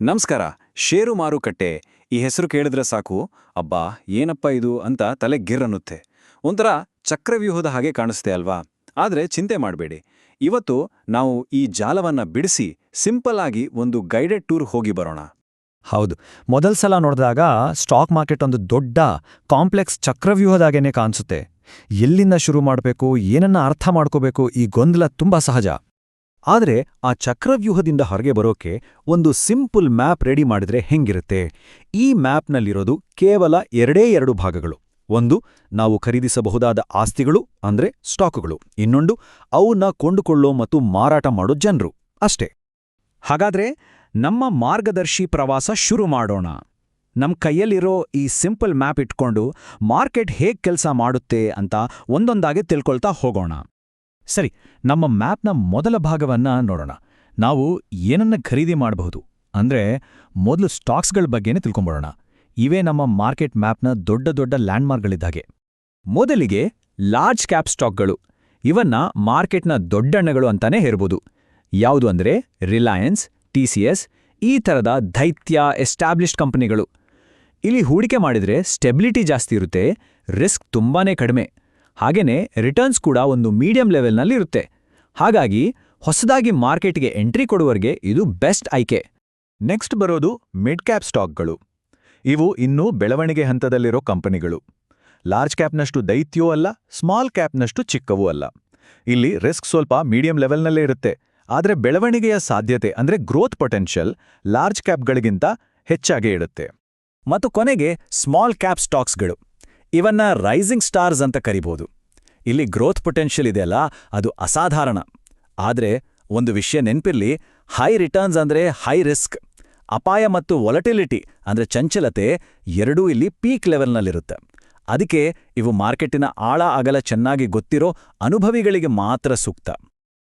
ನಮಸ್ಕಾರ. ಷೇರು ಮಾರುಕಟ್ಟೆ ಈ ಹೆಸರು ಕೇಳಿದ್ರೆ ಸಾಕು, ಅಬ್ಬಾ ಏನಪ್ಪ ಇದು ಅಂತ ತಲೆ ಗಿರ್ರನ್ನುತ್ತೆ. ಒಂಥರ ಚಕ್ರವ್ಯೂಹದ ಹಾಗೆ ಕಾಣಿಸ್ತೆ ಅಲ್ವಾ? ಆದ್ರೆ ಚಿಂತೆ ಮಾಡಬೇಡಿ, ಇವತ್ತು ನಾವು ಈ ಜಾಲವನ್ನ ಬಿಡಿಸಿ ಸಿಂಪಲ್ ಆಗಿ ಒಂದು ಗೈಡೆಡ್ ಟೂರ್ ಹೋಗಿ ಬರೋಣ. ಹೌದು, ಮೊದಲ ಸಲ ನೋಡಿದಾಗ ಸ್ಟಾಕ್ ಮಾರ್ಕೆಟ್ ಒಂದು ದೊಡ್ಡ ಕಾಂಪ್ಲೆಕ್ಸ್ ಚಕ್ರವ್ಯೂಹದಾಗೇನೆ ಕಾಣಿಸುತ್ತೆ. ಎಲ್ಲಿಂದ ಶುರು ಮಾಡಬೇಕು, ಏನನ್ನ ಅರ್ಥ ಮಾಡ್ಕೋಬೇಕು, ಈ ಗೊಂದಲ ತುಂಬಾ ಸಹಜ. ಆದ್ರೆ ಆ ಚಕ್ರವ್ಯೂಹದಿಂದ ಹೊರಗೆ ಬರೋಕೆ ಒಂದು ಸಿಂಪಲ್ ಮ್ಯಾಪ್ ರೆಡಿ ಮಾಡಿದ್ರೆ ಹೆಂಗಿರುತ್ತೆ? ಈ ಮ್ಯಾಪ್ನಲ್ಲಿರೋದು ಕೇವಲ ಎರಡು ಭಾಗಗಳು. ಒಂದು, ನಾವು ಖರೀದಿಸಬಹುದಾದ ಆಸ್ತಿಗಳು ಅಂದ್ರೆ ಸ್ಟಾಕುಗಳು. ಇನ್ನೊಂದು, ಅವನ್ನ ಕೊಂಡುಕೊಳ್ಳೋ ಮತ್ತು ಮಾರಾಟ ಮಾಡೋ ಜನರು. ಅಷ್ಟೇ. ಹಾಗಾದ್ರೆ ನಮ್ಮ ಮಾರ್ಗದರ್ಶಿ ಪ್ರವಾಸ ಶುರು ಮಾಡೋಣ. ನಮ್ ಕೈಯಲ್ಲಿರೋ ಈ ಸಿಂಪಲ್ ಮ್ಯಾಪ್ ಇಟ್ಕೊಂಡು ಮಾರ್ಕೆಟ್ ಹೇಗ್ ಕೆಲಸ ಮಾಡುತ್ತೆ ಅಂತ ಒಂದೊಂದಾಗಿ ತಿಳ್ಕೊಳ್ತಾ ಹೋಗೋಣ. ಸರಿ, ನಮ್ಮ ಮ್ಯಾಪ್ನ ಮೊದಲ ಭಾಗವನ್ನ ನೋಡೋಣ. ನಾವು ಏನನ್ನ ಖರೀದಿ ಮಾಡಬಹುದು ಅಂದ್ರೆ ಮೊದಲು ಸ್ಟಾಕ್ಸ್ಗಳ ಬಗ್ಗೆನೇ ತಿಳ್ಕೊಂಬೋಣ. ಇವೇ ನಮ್ಮ ಮಾರ್ಕೆಟ್ ಮ್ಯಾಪ್ನ ದೊಡ್ಡ ದೊಡ್ಡ ಲ್ಯಾಂಡ್ಮಾರ್ಕ್ಗಳಿದ್ದಾಗೆ. ಮೊದಲಿಗೆ ಲಾರ್ಜ್ ಕ್ಯಾಪ್ ಸ್ಟಾಕ್ಗಳು. ಇವನ್ನ ಮಾರ್ಕೆಟ್ನ ದೊಡ್ಡಣ್ಣಗಳು ಅಂತಾನೆ ಹೇರ್ಬೋದು. ಯಾವುದು ಅಂದ್ರೆ ರಿಲಯನ್ಸ್, TCS, ಈ ಥರದ ದೈತ್ಯ ಎಸ್ಟಾಬ್ಲಿಷ್ಡ್ ಕಂಪನಿಗಳು. ಇಲ್ಲಿ ಹೂಡಿಕೆ ಮಾಡಿದ್ರೆ ಸ್ಟೆಬಿಲಿಟಿ ಜಾಸ್ತಿ ಇರುತ್ತೆ, ರಿಸ್ಕ್ ತುಂಬಾನೇ ಕಡಿಮೆ. ಹಾಗೇನೆ ರಿಟರ್ನ್ಸ್ ಕೂಡ ಒಂದು ಮೀಡಿಯಂ ಲೆವೆಲ್ನಲ್ಲಿ ಇರುತ್ತೆ. ಹಾಗಾಗಿ ಹೊಸದಾಗಿ ಮಾರ್ಕೆಟ್ಗೆ ಎಂಟ್ರಿ ಕೊಡುವವರಿಗೆ ಇದು ಬೆಸ್ಟ್ ಆಯ್ಕೆ. ನೆಕ್ಸ್ಟ್ ಬರೋದು ಮಿಡ್ ಕ್ಯಾಪ್ ಸ್ಟಾಕ್ಗಳು. ಇವು ಇನ್ನೂ ಬೆಳವಣಿಗೆ ಹಂತದಲ್ಲಿರೋ ಕಂಪನಿಗಳು. ಲಾರ್ಜ್ ಕ್ಯಾಪ್ನಷ್ಟು ದೈತ್ಯವೂ ಅಲ್ಲ, ಸ್ಮಾಲ್ ಕ್ಯಾಪ್ನಷ್ಟು ಚಿಕ್ಕವೂ ಅಲ್ಲ. ಇಲ್ಲಿ ರಿಸ್ಕ್ ಸ್ವಲ್ಪ ಮೀಡಿಯಂ ಲೆವೆಲ್ನಲ್ಲೇ ಇರುತ್ತೆ, ಆದರೆ ಬೆಳವಣಿಗೆಯ ಸಾಧ್ಯತೆ ಅಂದ್ರೆ ಗ್ರೋತ್ ಪೊಟೆನ್ಷಿಯಲ್ ಲಾರ್ಜ್ ಕ್ಯಾಪ್ಗಳಿಗಿಂತ ಹೆಚ್ಚಾಗೇ ಇರುತ್ತೆ. ಮತ್ತು ಕೊನೆಗೆ ಸ್ಮಾಲ್ ಕ್ಯಾಪ್ ಸ್ಟಾಕ್ಸ್ಗಳು. ಇವನ್ನ ರೈಸಿಂಗ್ ಸ್ಟಾರ್ಸ್ ಅಂತ ಕರಿಬಹುದು. ಇಲ್ಲಿ ಗ್ರೋತ್ ಪೊಟೆನ್ಷಿಯಲ್ ಇದೆಯಲ್ಲ, ಅದು ಅಸಾಧಾರಣ. ಆದ್ರೆ ಒಂದು ವಿಷಯ ನೆನ್ಪಿರ್ಲಿ, ಹೈ ರಿಟರ್ನ್ಸ್ ಅಂದ್ರೆ ಹೈ ರಿಸ್ಕ್. ಅಪಾಯ ಮತ್ತು ವೊಲಟಿಲಿಟಿ ಅಂದ್ರೆ ಚಂಚಲತೆ ಎರಡೂ ಇಲ್ಲಿ ಪೀಕ್ ಲೆವೆಲ್ನಲ್ಲಿರುತ್ತೆ. ಅದಕ್ಕೆ ಇವು ಮಾರ್ಕೆಟಿನ ಆಳ ಅಗಲ ಚೆನ್ನಾಗಿ ಗೊತ್ತಿರೋ ಅನುಭವಿಗಳಿಗೆ ಮಾತ್ರ ಸೂಕ್ತ.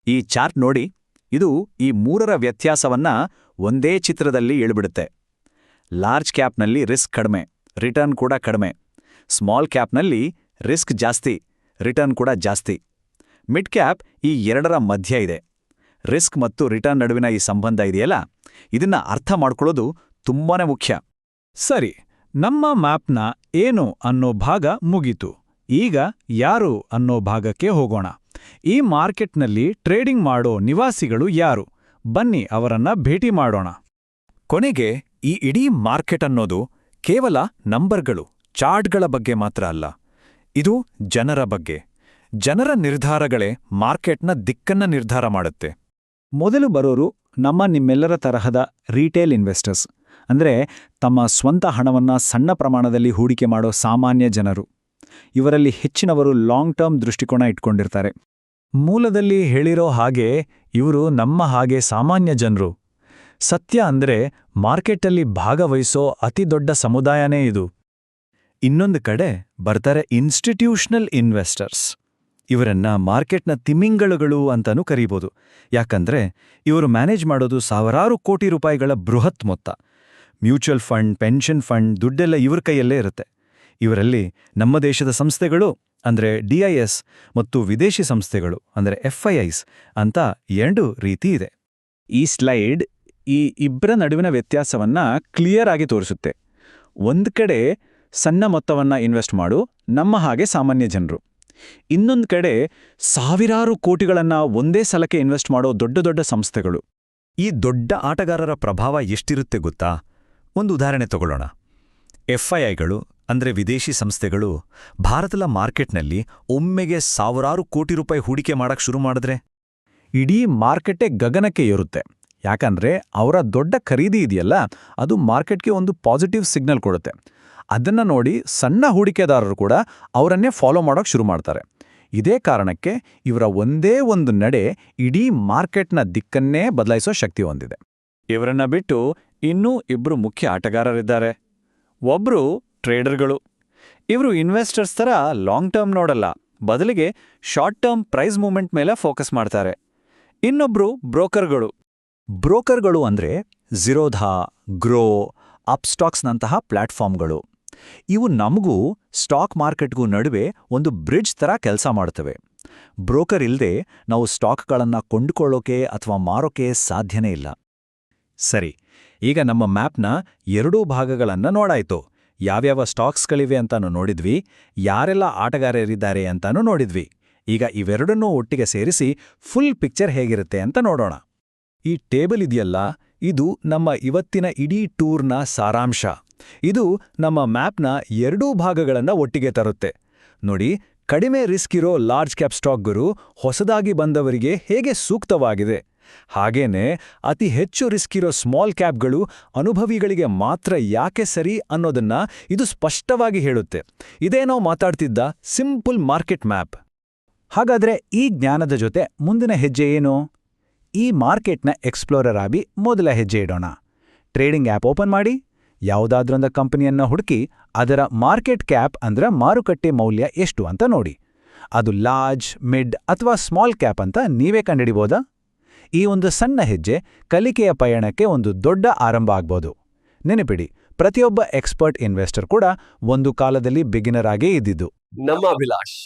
ಈ ಚಾರ್ಟ್ ನೋಡಿ, ಇದು ಈ ಮೂರರ ವ್ಯತ್ಯಾಸವನ್ನ ಒಂದೇ ಚಿತ್ರದಲ್ಲಿ ಇಳಿಬಿಡುತ್ತೆ. ಲಾರ್ಜ್ ಕ್ಯಾಪ್ನಲ್ಲಿ ರಿಸ್ಕ್ ಕಡಿಮೆ, ರಿಟರ್ನ್ ಕೂಡ ಕಡಿಮೆ. ಸ್ಮಾಲ್ ಕ್ಯಾಪ್ನಲ್ಲಿ ರಿಸ್ಕ್ ಜಾಸ್ತಿ, ರಿಟರ್ನ್ ಕೂಡ ಜಾಸ್ತಿ. ಮಿಡ್ ಕ್ಯಾಪ್ ಈ ಎರಡರ ಮಧ್ಯ ಇದೆ. ರಿಸ್ಕ್ ಮತ್ತು ರಿಟರ್ನ್ ನಡುವಿನ ಈ ಸಂಬಂಧ ಇದೆಯಲ್ಲ, ಇದನ್ನ ಅರ್ಥ ಮಾಡ್ಕೊಳ್ಳೋದು ತುಂಬಾನೇ ಮುಖ್ಯ. ಸರಿ, ನಮ್ಮ ಮ್ಯಾಪ್ನ ಏನು ಅನ್ನೋ ಭಾಗ ಮುಗೀತು. ಈಗ ಯಾರು ಅನ್ನೋ ಭಾಗಕ್ಕೆ ಹೋಗೋಣ. ಈ ಮಾರ್ಕೆಟ್ನಲ್ಲಿ ಟ್ರೇಡಿಂಗ್ ಮಾಡೋ ನಿವಾಸಿಗಳು ಯಾರು? ಬನ್ನಿ ಅವರನ್ನ ಭೇಟಿ ಮಾಡೋಣ. ಕೊನೆಗೆ ಈ ಇಡೀ ಮಾರ್ಕೆಟ್ ಅನ್ನೋದು ಕೇವಲ ನಂಬರ್ಗಳು, ಚಾರ್ಟ್ಗಳ ಬಗ್ಗೆ ಮಾತ್ರ ಅಲ್ಲ. ಇದು ಜನರ ಬಗ್ಗೆ. ಜನರ ನಿರ್ಧಾರಗಳೇ ಮಾರ್ಕೆಟ್ನ ದಿಕ್ಕನ್ನ ನಿರ್ಧಾರ ಮಾಡುತ್ತೆ. ಮೊದಲು ಬರೋರು ನಿಮ್ಮೆಲ್ಲರ ತರಹದ ರಿಟೇಲ್ ಇನ್ವೆಸ್ಟರ್ಸ್, ಅಂದ್ರೆ ತಮ್ಮ ಸ್ವಂತ ಹಣವನ್ನ ಸಣ್ಣ ಪ್ರಮಾಣದಲ್ಲಿ ಹೂಡಿಕೆ ಮಾಡೋ ಸಾಮಾನ್ಯ ಜನರು. ಇವರಲ್ಲಿ ಹೆಚ್ಚಿನವರು ಲಾಂಗ್ ಟರ್ಮ್ ದೃಷ್ಟಿಕೋನ ಇಟ್ಕೊಂಡಿರ್ತಾರೆ. ಮೂಲದಲ್ಲಿ ಹೇಳಿರೋ ಹಾಗೆ ಇವರು ನಮ್ಮ ಹಾಗೆ ಸಾಮಾನ್ಯ ಜನರು. ಸತ್ಯ ಅಂದ್ರೆ ಮಾರ್ಕೆಟಲ್ಲಿ ಭಾಗವಹಿಸೋ ಅತಿದೊಡ್ಡ ಸಮುದಾಯನೇ ಇದು. ಇನ್ನೊಂದು ಕಡೆ ಬರ್ತಾರೆ ಇನ್ಸ್ಟಿಟ್ಯೂಷನಲ್ ಇನ್ವೆಸ್ಟರ್ಸ್. ಇವರನ್ನ ಮಾರ್ಕೆಟ್ನ ತಿಮಿಂಗಳುಗಳು ಅಂತಾನೂ ಕರೀಬೋದು. ಯಾಕಂದ್ರೆ ಇವರು ಮ್ಯಾನೇಜ್ ಮಾಡೋದು ಸಾವಿರಾರು ಕೋಟಿ ರೂಪಾಯಿಗಳ ಬೃಹತ್ ಮೊತ್ತ. ಮ್ಯೂಚುವಲ್ ಫಂಡ್, ಪೆನ್ಷನ್ ಫಂಡ್ ದುಡ್ಡೆಲ್ಲ ಇವ್ರ ಕೈಯಲ್ಲೇ ಇರುತ್ತೆ. ಇವರಲ್ಲಿ ನಮ್ಮ ದೇಶದ ಸಂಸ್ಥೆಗಳು ಅಂದ್ರೆ DIS ಮತ್ತು ವಿದೇಶಿ ಸಂಸ್ಥೆಗಳು ಅಂದ್ರೆ FIIs ಅಂತ ಎರಡು ರೀತಿ ಇದೆ. ಈ ಸ್ಲೈಡ್ ಈ ಇಬ್ಬರ ನಡುವಿನ ವ್ಯತ್ಯಾಸವನ್ನ ಕ್ಲಿಯರ್ ಆಗಿ ತೋರಿಸುತ್ತೆ. ಒಂದ್ ಕಡೆ ಸಣ್ಣ ಮೊತ್ತವನ್ನ ಇನ್ವೆಸ್ಟ್ ಮಾಡು ನಮ್ಮ ಹಾಗೆ ಸಾಮಾನ್ಯ ಜನರು. ಇನ್ನೊಂದು ಕಡೆ ಸಾವಿರಾರು ಕೋಟಿಗಳನ್ನ ಒಂದೇ ಸಲಕ್ಕೆ ಇನ್ವೆಸ್ಟ್ ಮಾಡೋ ದೊಡ್ಡ ದೊಡ್ಡ ಸಂಸ್ಥೆಗಳು. ಈ ದೊಡ್ಡ ಆಟಗಾರರ ಪ್ರಭಾವ ಎಷ್ಟಿರುತ್ತೆ ಗೊತ್ತಾ? ಒಂದು ಉದಾಹರಣೆ ತಗೊಳ್ಳೋಣ. FIIಗಳು ಅಂದ್ರೆ ವಿದೇಶಿ ಸಂಸ್ಥೆಗಳು ಭಾರತದ ಮಾರ್ಕೆಟ್ನಲ್ಲಿ ಒಮ್ಮೆಗೆ ಸಾವಿರಾರು ಕೋಟಿ ರೂಪಾಯಿ ಹೂಡಿಕೆ ಮಾಡಕ್ ಶುರು ಮಾಡಿದ್ರೆ ಇಡೀ ಮಾರ್ಕೆಟೇ ಗಗನಕ್ಕೆ ಏರುತ್ತೆ. ಯಾಕಂದ್ರೆ ಅವರ ದೊಡ್ಡ ಖರೀದಿ ಇದೆಯಲ್ಲ, ಅದು ಮಾರ್ಕೆಟ್ಗೆ ಒಂದು ಪಾಸಿಟಿವ್ ಸಿಗ್ನಲ್ ಕೊಡುತ್ತೆ. ಅದನ್ನ ನೋಡಿ ಸಣ್ಣ ಹೂಡಿಕೆದಾರರು ಕೂಡ ಅವರನ್ನೇ ಫಾಲೋ ಮಾಡೋಕೆ ಶುರು ಮಾಡ್ತಾರೆ. ಇದೇ ಕಾರಣಕ್ಕೆ ಇವರ ಒಂದೇ ಒಂದು ನಡೆ ಇಡೀ ಮಾರ್ಕೆಟ್ನ ದಿಕ್ಕನ್ನೇ ಬದಲಾಯಿಸೋ ಶಕ್ತಿ ಹೊಂದಿದೆ. ಇವರನ್ನ ಬಿಟ್ಟು ಇನ್ನೂ ಇಬ್ರು ಮುಖ್ಯ ಆಟಗಾರರಿದ್ದಾರೆ. ಒಬ್ರು ಟ್ರೇಡರ್ಗಳು. ಇವರು ಇನ್ವೆಸ್ಟರ್ಸ್ ಥರ ಲಾಂಗ್ ಟರ್ಮ್ ನೋಡಲ್ಲ, ಬದಲಿಗೆ ಶಾರ್ಟ್ ಟರ್ಮ್ ಪ್ರೈಸ್ ಮೂವ್ಮೆಂಟ್ ಮೇಲೆ ಫೋಕಸ್ ಮಾಡ್ತಾರೆ. ಇನ್ನೊಬ್ರು ಬ್ರೋಕರ್ಗಳು. ಬ್ರೋಕರ್ಗಳು ಅಂದ್ರೆ ಝಿರೋಧಾ, ಗ್ರೋ, ಅಪ್ಸ್ಟಾಕ್ಸ್ನಂತಹ ಪ್ಲಾಟ್ಫಾರ್ಮ್ಗಳು. ಇವು ನಮಗೂ ಸ್ಟಾಕ್ ಮಾರ್ಕೆಟ್ಗೂ ನಡುವೆ ಒಂದು ಬ್ರಿಡ್ಜ್ ಥರ ಕೆಲಸ ಮಾಡ್ತವೆ. ಬ್ರೋಕರ್ ಇಲ್ಲದೆ ನಾವು ಸ್ಟಾಕ್ಗಳನ್ನ ಕೊಂಡುಕೊಳ್ಳೋಕೆ ಅಥವಾ ಮಾರೋಕೆ ಸಾಧ್ಯನೇ ಇಲ್ಲ. ಸರಿ, ಈಗ ನಮ್ಮ ಮ್ಯಾಪ್ನ ಎರಡೂ ಭಾಗಗಳನ್ನ ನೋಡಾಯ್ತು. ಯಾವ್ಯಾವ ಸ್ಟಾಕ್ಸ್ಗಳಿವೆ ಅಂತಾನು ನೋಡಿದ್ವಿ, ಯಾರೆಲ್ಲ ಆಟಗಾರರಿದ್ದಾರೆ ಅಂತಾನು ನೋಡಿದ್ವಿ. ಈಗ ಇವೆರಡನ್ನೂ ಒಟ್ಟಿಗೆ ಸೇರಿಸಿ ಫುಲ್ ಪಿಕ್ಚರ್ ಹೇಗಿರುತ್ತೆ ಅಂತ ನೋಡೋಣ. ಈ ಟೇಬಲ್ ಇದೆಯಲ್ಲ, ಇದು ನಮ್ಮ ಇವತ್ತಿನ ಇಡೀ ಟೂರ್ನ ಸಾರಾಂಶ. ಇದು ನಮ್ಮ ಮ್ಯಾಪ್ನ ಎರಡೂ ಭಾಗಗಳನ್ನ ಒಟ್ಟಿಗೆ ತರುತ್ತೆ. ನೋಡಿ, ಕಡಿಮೆ ರಿಸ್ಕ್ ಇರೋ ಲಾರ್ಜ್ ಕ್ಯಾಪ್ ಸ್ಟಾಕ್ಗಳು ಹೊಸದಾಗಿ ಬಂದವರಿಗೆ ಹೇಗೆ ಸೂಕ್ತವಾಗಿದೆ, ಹಾಗೇನೆ ಅತಿ ಹೆಚ್ಚು ರಿಸ್ಕ್ ಇರೋ ಸ್ಮಾಲ್ ಕ್ಯಾಪ್ಗಳು ಅನುಭವಿಗಳಿಗೆ ಮಾತ್ರ ಯಾಕೆ ಸರಿ ಅನ್ನೋದನ್ನ ಇದು ಸ್ಪಷ್ಟವಾಗಿ ಹೇಳುತ್ತೆ. ಇದೇ ನಾವು ಮಾತಾಡ್ತಿದ್ದ ಸಿಂಪಲ್ ಮಾರ್ಕೆಟ್ ಮ್ಯಾಪ್. ಹಾಗಾದ್ರೆ ಈ ಜ್ಞಾನದ ಜೊತೆ ಮುಂದಿನ ಹೆಜ್ಜೆ ಏನು? ಈ ಮಾರ್ಕೆಟ್ನ ಎಕ್ಸ್ಪ್ಲೋರರ್ ಆಗಿ ಮೊದಲ ಹೆಜ್ಜೆ ಇಡೋಣ. ಟ್ರೇಡಿಂಗ್ ಆ್ಯಪ್ ಓಪನ್ ಮಾಡಿ, ಯಾವುದಾದ್ರೊಂದು ಕಂಪನಿಯನ್ನ ಹುಡುಕಿ ಅದರ ಮಾರ್ಕೆಟ್ ಕ್ಯಾಪ್ ಅಂದ್ರೆ ಮಾರುಕಟ್ಟೆ ಮೌಲ್ಯ ಎಷ್ಟು ಅಂತ ನೋಡಿ. ಅದು ಲಾರ್ಜ್, ಮಿಡ್ ಅಥವಾ ಸ್ಮಾಲ್ ಕ್ಯಾಪ್ ಅಂತ ನೀವೇ ಕಂಡುಹಿಡಿಬೋದಾ? ಈ ಒಂದು ಸಣ್ಣ ಹೆಜ್ಜೆ ಕಲಿಕೆಯ ಪಯಣಕ್ಕೆ ಒಂದು ದೊಡ್ಡ ಆರಂಭ ಆಗ್ಬೋದು. ನೆನಪಿಡಿ, ಪ್ರತಿಯೊಬ್ಬ ಎಕ್ಸ್ಪರ್ಟ್ ಇನ್ವೆಸ್ಟರ್ ಕೂಡ ಒಂದು ಕಾಲದಲ್ಲಿ ಬಿಗಿನರ್ ಆಗೇ ಇದ್ದಿದ್ದು. ನಮ್ಮ ಅಭಿಲಾಷ್.